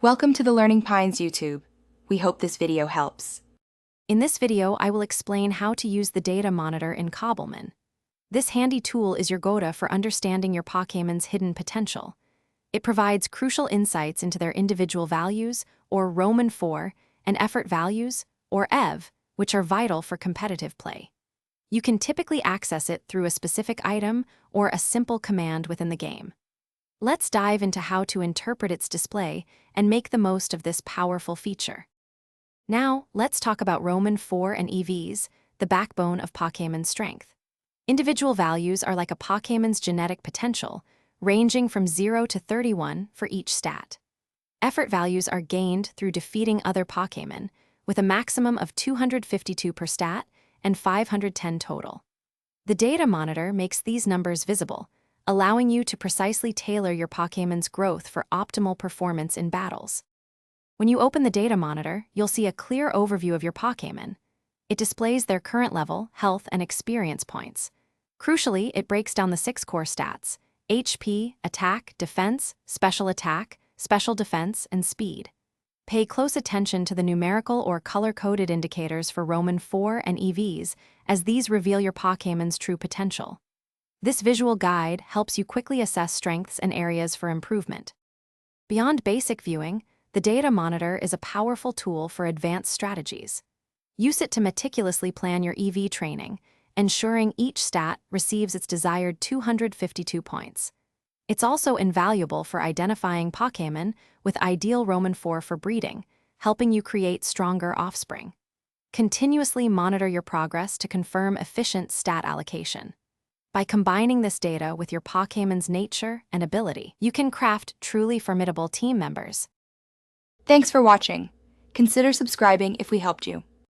Welcome to the Learning Pines YouTube. We hope this video helps. In this video, I will explain how to use the data monitor in Cobblemon. This handy tool is your go-to for understanding your Pokémon's hidden potential. It provides crucial insights into their individual values, or Roman 4, and effort values, or EV, which are vital for competitive play. You can typically access it through a specific item or a simple command within the game. Let's dive into how to interpret its display and make the most of this powerful feature. Now, let's talk about Roman 4 and EVs, the backbone of Pokémon's strength. Individual values are like a Pokémon's genetic potential, ranging from 0 to 31 for each stat. Effort values are gained through defeating other Pokémon, with a maximum of 252 per stat and 510 total. The data monitor makes these numbers visible, allowing you to precisely tailor your Pokémon's growth for optimal performance in battles. When you open the data monitor, you'll see a clear overview of your Pokémon. It displays their current level, health, and experience points. Crucially, it breaks down the 6 core stats: HP, attack, defense, special defense, and speed. Pay close attention to the numerical or color-coded indicators for Roman 4 and EVs, as these reveal your Pokémon's true potential. This visual guide helps you quickly assess strengths and areas for improvement. Beyond basic viewing, the data monitor is a powerful tool for advanced strategies. Use it to meticulously plan your EV training, ensuring each stat receives its desired 252 points. It's also invaluable for identifying Pokémon with ideal Roman 4 for breeding, helping you create stronger offspring. Continuously monitor your progress to confirm efficient stat allocation. By combining this data with your Pokémon's nature and ability, you can craft truly formidable team members. Thanks for watching. Consider subscribing if we helped you.